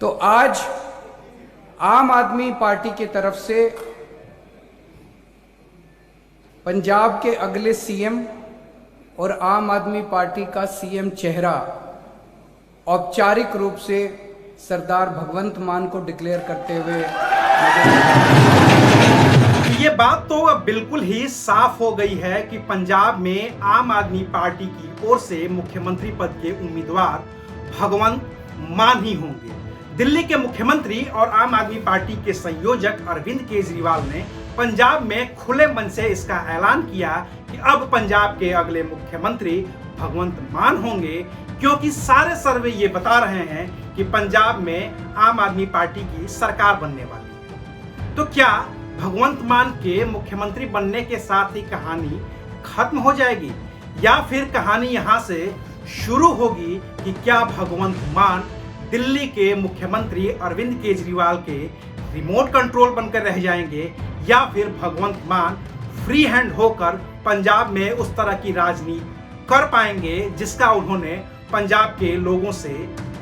तो आज आम आदमी पार्टी की तरफ से पंजाब के अगले सीएम और आम आदमी पार्टी का सीएम चेहरा औपचारिक रूप से सरदार भगवंत मान को डिक्लेयर करते हुए ये बात तो अब बिल्कुल ही साफ हो गई है कि पंजाब में आम आदमी पार्टी की ओर से मुख्यमंत्री पद के उम्मीदवार भगवंत मान ही होंगे। दिल्ली के मुख्यमंत्री और आम आदमी पार्टी के संयोजक अरविंद केजरीवाल ने पंजाब में खुले मन से इसका ऐलान किया कि अब पंजाब के अगले मुख्यमंत्री भगवंत मान होंगे, क्योंकि सारे सर्वे ये बता रहे हैं कि पंजाब में आम आदमी पार्टी की सरकार बनने वाली है। तो क्या भगवंत मान के मुख्यमंत्री बनने के साथ ही कहानी खत्म हो जाएगी, या फिर कहानी यहां से शुरू होगी कि क्या भगवंत मान दिल्ली के मुख्यमंत्री अरविंद केजरीवाल के रिमोट कंट्रोल बनकर रह जाएंगे, या फिर भगवंत मान फ्री हैंड होकर पंजाब में उस तरह की राजनीति कर पाएंगे जिसका उन्होंने पंजाब के लोगों से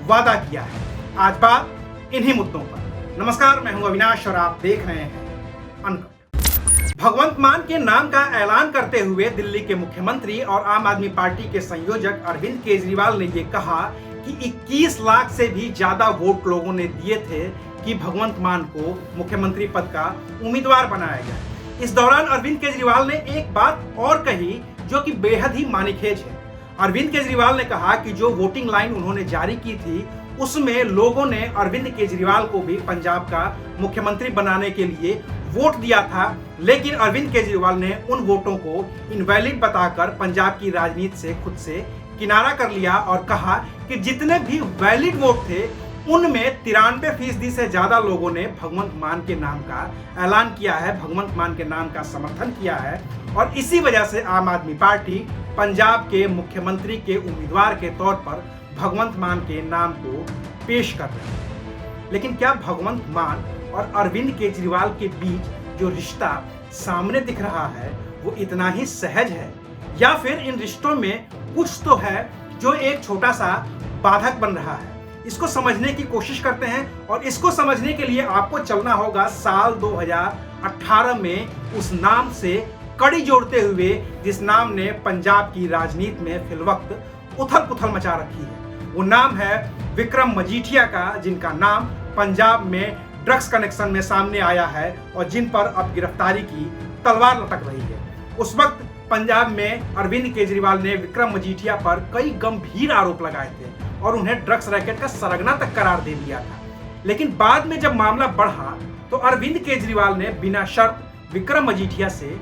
वादा किया है। आज बात इन्हीं मुद्दों पर। नमस्कार, मैं हूं अविनाश और आप देख रहे हैं अनकट। भगवंत मान के नाम का ऐलान करते हुए दिल्ली के मुख्यमंत्री और आम आदमी पार्टी के संयोजक अरविंद केजरीवाल ने यह कहा कि 21 लाख से भी ज्यादा वोट लोगों ने दिए थे कि भगवंत मान को मुख्यमंत्री पद का उम्मीदवार बनाया गया। इस दौरान अरविंद केजरीवाल ने एक बात और कही जो कि बेहद ही मानीखेज है। अरविंद केजरीवाल ने कहा कि जो वोटिंग लाइन उन्होंने जारी की थी उसमें लोगों ने अरविंद केजरीवाल को भी पंजाब का मुख्यमंत्री बनाने के लिए वोट दिया था, लेकिन अरविंद केजरीवाल ने उन वोटों को इनवैलिड बताकर पंजाब की राजनीति से खुद से किनारा कर लिया और कहा कि जितने भी वैलिड वोट थे उनमें 93% से ज्यादा लोगों ने भगवंत मान के नाम का ऐलान किया है, भगवंत मान के नाम का समर्थन किया है, और इसी वजह से आम आदमी पार्टी पंजाब के मुख्यमंत्री के उम्मीदवार के तौर पर भगवंत मान के नाम को पेश कर रहे हैं। लेकिन क्या भगवंत मान और अरविंद केजरीवाल के बीच जो रिश्ता सामने दिख रहा है वो इतना ही सहज है, या फिर इन रिश्तों में कुछ तो है जो एक छोटा सा बाधक बन रहा है? इसको समझने की कोशिश करते हैं, और इसको समझने के लिए आपको चलना होगा साल 2018 में उस नाम से कड़ी जोड़ते हुए जिस नाम ने पंजाब की राजनीति में फिलवक्त उथल पुथल मचा रखी है। वो नाम है विक्रम मजीठिया का, जिनका नाम पंजाब में ड्रग्स कनेक्शन में सामने आया है और जिन पर अब गिरफ्तारी की तलवार लटक रही है। उस वक्त पंजाब में अरविंद केजरीवाल ने विक्रम मजीठिया पर कई गंभीर आरोप लगाए थे और उन्हें ड्रग्स रैकेट का सरगना तक करार दे दिया था। लेकिन बाद में जब मामला बढ़ा तो अरविंद केजरीवाल ने बिना शर्त विक्रम मजीठिया से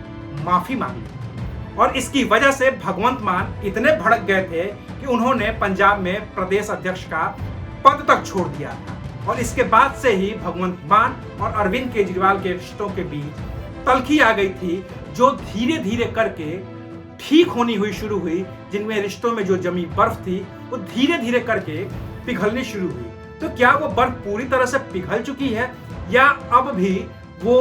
माफी मांगी, और इसकी वजह से भगवंत मान इतने भड़क गए थे कि उन्होंने पंजाब में प्रदेश अध्यक्ष का पद तक छोड़ दिया था। और इसके बाद से ही भगवंत मान और अरविंद केजरीवाल के रिश्तों के बीच तल्खी आ गई थी, जो धीरे धीरे करके ठीक होनी हुई शुरू हुई, जिनमें रिश्तों में जो जमी बर्फ थी वो धीरे धीरे करके पिघलनी शुरू हुई। तो क्या वो बर्फ पूरी तरह से पिघल चुकी है, या अब भी वो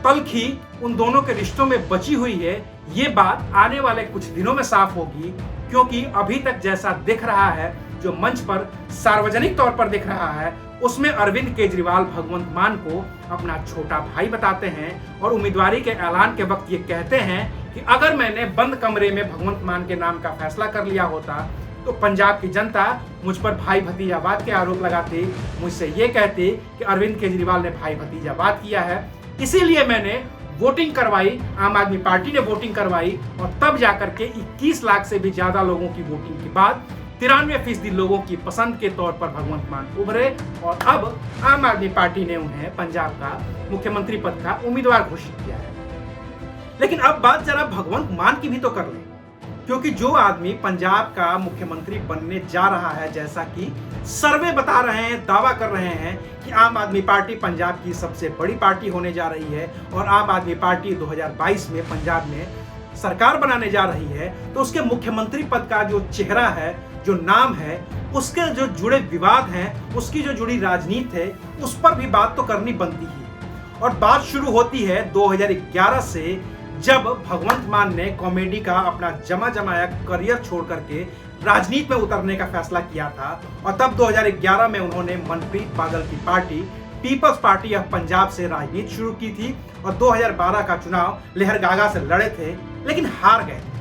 तल्खी उन दोनों के रिश्तों में बची हुई है? ये बात आने वाले कुछ दिनों में साफ होगी, क्योंकि अभी तक जैसा दिख रहा है, जो मंच पर सार्वजनिक तौर पर दिख रहा है, उसमें अरविंद केजरीवाल भगवंत मान को अपना छोटा भाई बताते हैं और उम्मीदवारी के ऐलान के वक्त ये कहते हैं कि अगर मैंने बंद कमरे में भगवंत मान के नाम का फैसला कर लिया होता तो पंजाब की जनता मुझ पर भाई भतीजावाद के आरोप लगाती, मुझसे ये कहती कि अरविंद केजरीवाल ने भाई भतीजावाद किया है, इसीलिए मैंने वोटिंग करवाई, आम आदमी पार्टी ने वोटिंग करवाई, और तब जाकर के 21 लाख से भी ज्यादा लोगों की वोटिंग के बाद 93% लोगों की पसंद के तौर पर भगवंत मान उभरे, और अब आम आदमी पार्टी ने उन्हें पंजाब का मुख्यमंत्री पद का उम्मीदवार घोषित किया है। लेकिन अब बात जरा भगवंत मान की भी तो कर लें, क्योंकि जो आदमी पंजाब का मुख्यमंत्री बनने जा रहा है, जैसा कि सर्वे बता रहे हैं, दावा कर रहे हैं कि आम आदमी पार्टी पंजाब की सबसे बड़ी पार्टी होने जा रही है और आम आदमी पार्टी 2022 में पंजाब में सरकार बनाने जा रही है, तो उसके मुख्यमंत्री पद का जो चेहरा है, जो नाम है, उसके जो जुड़े विवाद हैं, उसकी जो जुड़ी राजनीति है, उस पर भी बात तो करनी बनती ही है। और बात शुरू होती है 2011 से, जब भगवंत मान ने कॉमेडी का अपना जमा जमाया करियर छोड़ करके राजनीति में उतरने का फैसला किया था और तब 2011 में उन्होंने मनप्रीत बादल की party People's Party of Punjab से राजनीति शुरू की थी और 2012 का चुनाव लहरगागा से लड़े थे लेकिन हार गए थे।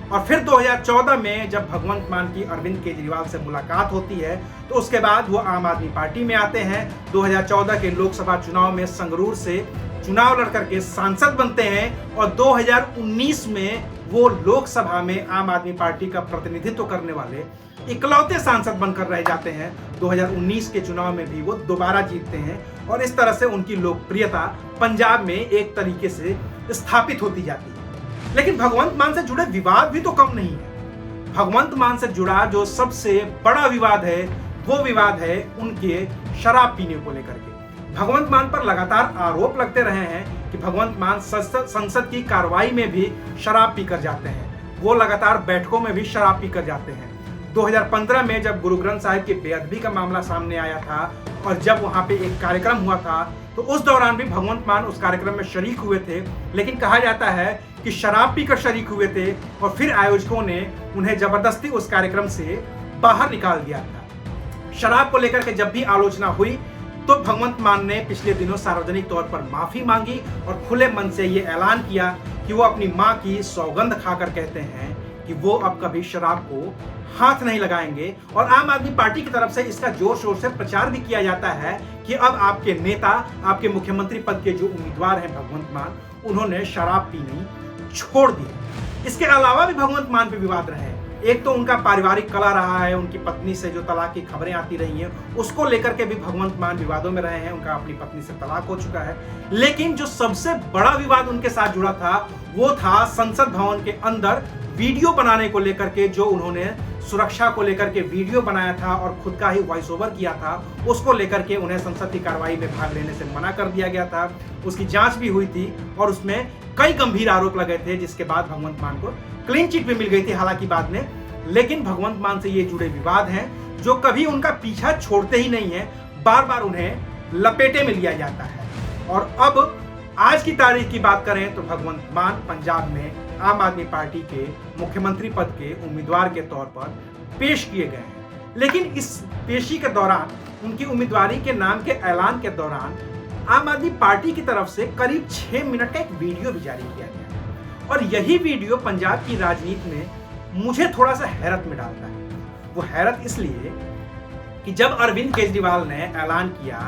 और फिर 2014 में जब भगवंत मान की अरविंद केजरीवाल से मुलाकात होती है तो उसके बाद वो आम आदमी पार्टी में आते हैं। 2014 के लोकसभा चुनाव में संगरूर से चुनाव लड़कर के सांसद बनते हैं और 2019 में वो लोकसभा में आम आदमी पार्टी का प्रतिनिधित्व करने वाले इकलौते सांसद बनकर रह जाते हैं। 2019 के चुनाव में भी वो दोबारा जीतते हैं और इस तरह से उनकी लोकप्रियता पंजाब में एक तरीके से स्थापित होती जाती है। लेकिन भगवंत मान से जुड़े विवाद भी तो कम नहीं है। भगवंत मान से जुड़ा जो सबसे बड़ा विवाद है वो विवाद है उनके शराब पीने को लेकर के। भगवंत मान पर लगातार आरोप लगते रहे हैं कि भगवंत मान संसद की कार्रवाई में भी शराब पीकर जाते हैं, वो लगातार बैठकों में भी शराब पीकर जाते हैं। 2015 में जब गुरु ग्रंथ साहिब की बेअदबी का मामला सामने आया था और जब वहां पे एक कार्यक्रम हुआ था तो उस दौरान भी भगवंत मान उस कार्यक्रम में शरीक हुए थे, लेकिन कहा जाता है कि शराब पीकर शरीक हुए थे और फिर आयोजकों ने उन्हें जबरदस्ती उस कार्यक्रम से बाहर निकाल दिया था। शराब को लेकर के जब भी आलोचना हुई तो भगवंत मान ने पिछले दिनों सार्वजनिक तौर पर माफी मांगी और खुले मन से ये ऐलान किया कि वो अपनी मां की सौगंध खाकर कहते हैं कि वो अब कभी शराब को हाथ नहीं लगाएंगे। और आम आदमी पार्टी की तरफ से इसका जोर शोर से प्रचार भी किया जाता है कि अब आपके नेता, आपके मुख्यमंत्री पद के जो उम्मीदवार हैं भगवंत मान, उन्होंने शराब पीनी छोड़ दी। इसके अलावा भी भगवंत मान पे विवाद रहे। एक तो उनका पारिवारिक कलह रहा है, उनकी पत्नी से जो तलाक की खबरें आती रही हैं उसको लेकर के भी भगवंत मान विवादों में रहे हैं। उनका अपनी पत्नी से तलाक हो चुका है। लेकिन जो सबसे बड़ा विवाद उनके साथ जुड़ा था वो था संसद भवन के अंदर वीडियो बनाने को लेकर के, जो उन्होंने सुरक्षा को लेकर के वीडियो बनाया था और खुद का ही वॉइस ओवर किया था, उसको लेकर के उन्हें संसद की कार्रवाई में भाग लेने से मना कर दिया गया था। उसकी जांच भी हुई थी और उसमें कई गंभीर आरोप लगे थे, जिसके बाद भगवंत मान को क्लीन चिट भी मिल गई थी हालांकि बाद में। लेकिन भगवंत मान से ये जुड़े विवाद हैं जो कभी उनका पीछा छोड़ते ही नहीं है, बार बार उन्हें लपेटे में लिया जाता है। और अब आज की तारीख की बात करें तो भगवंत मान पंजाब में आम आदमी पार्टी के मुख्यमंत्री पद के उम्मीदवार के तौर पर पेश किए गए हैं। लेकिन इस पेशी के दौरान, उनकी उम्मीदवारी के नाम के ऐलान के दौरान, आम आदमी पार्टी की तरफ से करीब 6 मिनट का एक वीडियो भी जारी किया गया और यही वीडियो पंजाब की राजनीति में मुझे थोड़ा सा हैरत में डालता है। वो हैरत इसलिए कि जब अरविंद केजरीवाल ने ऐलान किया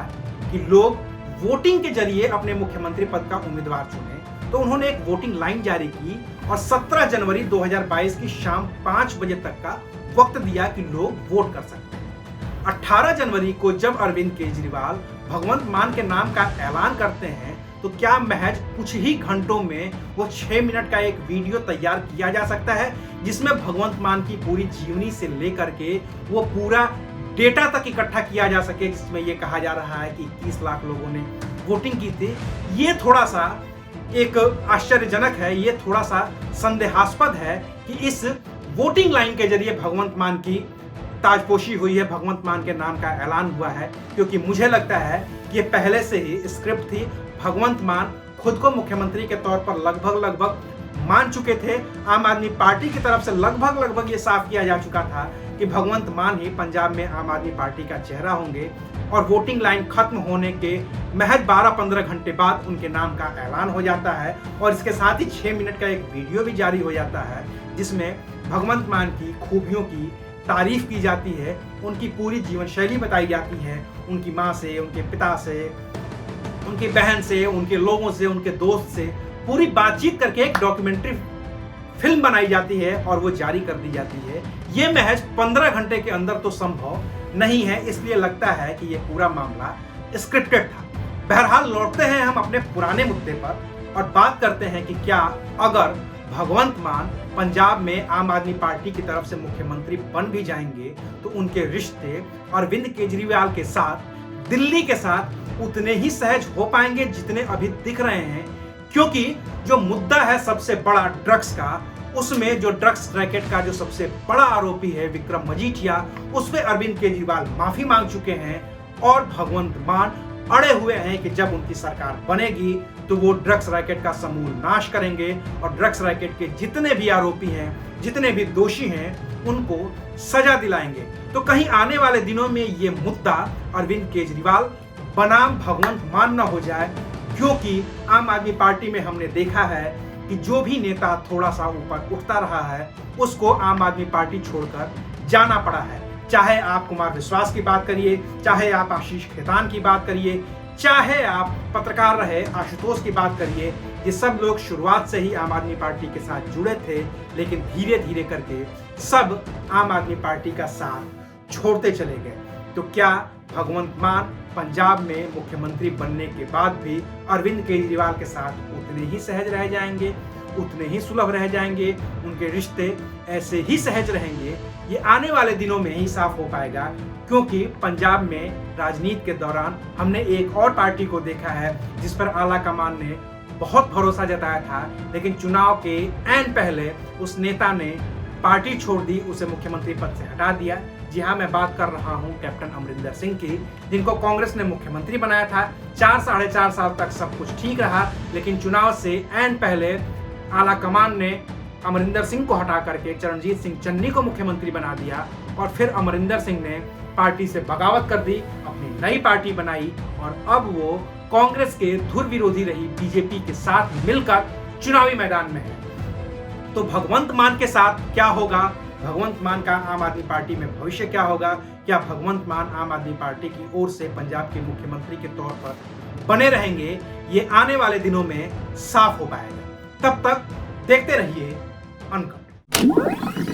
कि लोग वोटिंग के जरिए अपने मुख्यमंत्री पद का उम्मीदवार चुने तो उन्होंने एक वोटिंग लाइन जारी की और 17 जनवरी 2022 की शाम 5 बजे तक का वक्त दिया कि लोग वोट कर सकते हैं। 18 जनवरी को जब अरविंद केजरीवाल भगवंत मान के नाम का ऐलान करते हैं तो क्या महज कुछ ही घंटों में वो 6 मिनट का एक वीडियो तैयार किया जा सकता है जिसमें भगवंत मान की पूरी जीवनी से लेकर के वो पूरा डेटा तक इकट्ठा किया जा सके, जिसमें ये कहा जा रहा है कि 21 लाख लोगों ने वोटिंग की थी। ये थोड़ा सा एक आश्चर्यजनक है, ये थोड़ा सा संदेहास्पद है कि इस वोटिंग लाइन के जरिए भगवंत मान की ताजपोशी हुई है, भगवंत मान के नाम का ऐलान हुआ है, क्योंकि मुझे लगता है कि ये पहले से ही स्क्रिप्ट थी। भगवंत मान खुद को मुख्यमंत्री के तौर पर लगभग मान चुके थे। आम आदमी पार्टी की तरफ से लगभग ये साफ किया जा चुका था कि भगवंत मान ही पंजाब में आम आदमी पार्टी का चेहरा होंगे और वोटिंग लाइन खत्म होने के महज 12-15 घंटे बाद उनके नाम का ऐलान हो जाता है और इसके साथ ही 6 मिनट का एक वीडियो भी जारी हो जाता है जिसमें भगवंत मान की खूबियों की तारीफ की जाती है, उनकी पूरी जीवन शैली बताई जाती है, उनकी माँ से, उनके पिता से, उनकी बहन से, उनके लोगों से, उनके दोस्त से पूरी बातचीत करके एक डॉक्यूमेंट्री फिल्म बनाई जाती है और वो जारी कर दी जाती है। ये महज 15 घंटे के अंदर तो संभव नहीं है, इसलिए लगता है कि ये पूरा मामला स्क्रिप्टेड था। बहरहाल लौटते हैं हम अपने पुराने मुद्दे पर और बात करते हैं कि क्या अगर भगवंत मान पंजाब में आम आदमी पार्टी की तरफ से मुख्यमंत्री बन भी जाएंगे तो उनके रिश्ते अरविंद केजरीवाल के साथ, दिल्ली के साथ उतने ही सहज हो पाएंगे जितने अभी दिख रहे हैं, क्योंकि जो मुद्दा है सबसे बड़ा ड्रग्स का, उसमें जो ड्रग्स रैकेट का जो सबसे बड़ा आरोपी है विक्रम मजीठिया, उस पर अरविंद केजरीवाल माफी मांग चुके हैं और भगवंत मान अड़े हुए हैं कि जब उनकी सरकार बनेगी तो वो ड्रग्स रैकेट का समूल नाश करेंगे और ड्रग्स रैकेट के जितने भी आरोपी हैं जितने भी दोषी हैं उनको सजा दिलाएंगे। तो कहीं आने वाले दिनों में ये मुद्दा अरविंद केजरीवाल बनाम भगवंत मान न हो जाए, क्योंकि आम आदमी पार्टी में हमने देखा है कि जो भी नेता थोड़ा सा ऊपर उठता रहा है उसको आम आदमी पार्टी छोड़कर जाना पड़ा है। चाहे आप कुमार विश्वास की बात करिए, चाहे आप आशीष खेतान की बात करिए, चाहे आप पत्रकार रहे आशुतोष की बात करिए, ये सब लोग शुरुआत से ही आम आदमी पार्टी के साथ जुड़े थे, लेकिन धीरे धीरे करके सब आम आदमी पार्टी का साथ छोड़ते चले गए। तो क्या भगवंत मान पंजाब में मुख्यमंत्री बनने के बाद भी अरविंद केजरीवाल के साथ उतने ही सहज रह जाएंगे, उतने ही सुलभ रह जाएंगे, उनके रिश्ते ऐसे ही सहज रहेंगे? ये आने वाले दिनों में ही साफ हो पाएगा, क्योंकि पंजाब में राजनीति के दौरान हमने एक और पार्टी को देखा है जिस पर आला कमान ने बहुत भरोसा जताया था, लेकिन चुनाव के ऐन पहले उस नेता ने पार्टी छोड़ दी, उसे मुख्यमंत्री पद से हटा दिया। जी हाँ, मैं बात कर रहा हूं कैप्टन अमरिंदर सिंह की, जिनको कांग्रेस ने मुख्यमंत्री बनाया था। 4-4.5 साल तक सब कुछ ठीक रहा, लेकिन चुनाव से ऐन पहले आला कमान ने अमरिंदर सिंह को हटा करके चरणजीत सिंह चन्नी को मुख्यमंत्री बना दिया, और फिर अमरिंदर सिंह ने पार्टी से बगावत कर दी, अपनी नई पार्टी बनाई, और अब वो कांग्रेस के धुर विरोधी रही बीजेपी के साथ मिलकर चुनावी मैदान में है। तो भगवंत मान के साथ क्या होगा? भगवंत मान का आम आदमी पार्टी में भविष्य क्या होगा? क्या भगवंत मान आम आदमी पार्टी की ओर से पंजाब के मुख्यमंत्री के तौर पर बने रहेंगे? ये आने वाले दिनों में साफ हो पाएगा। तब तक देखते रहिए अनकट।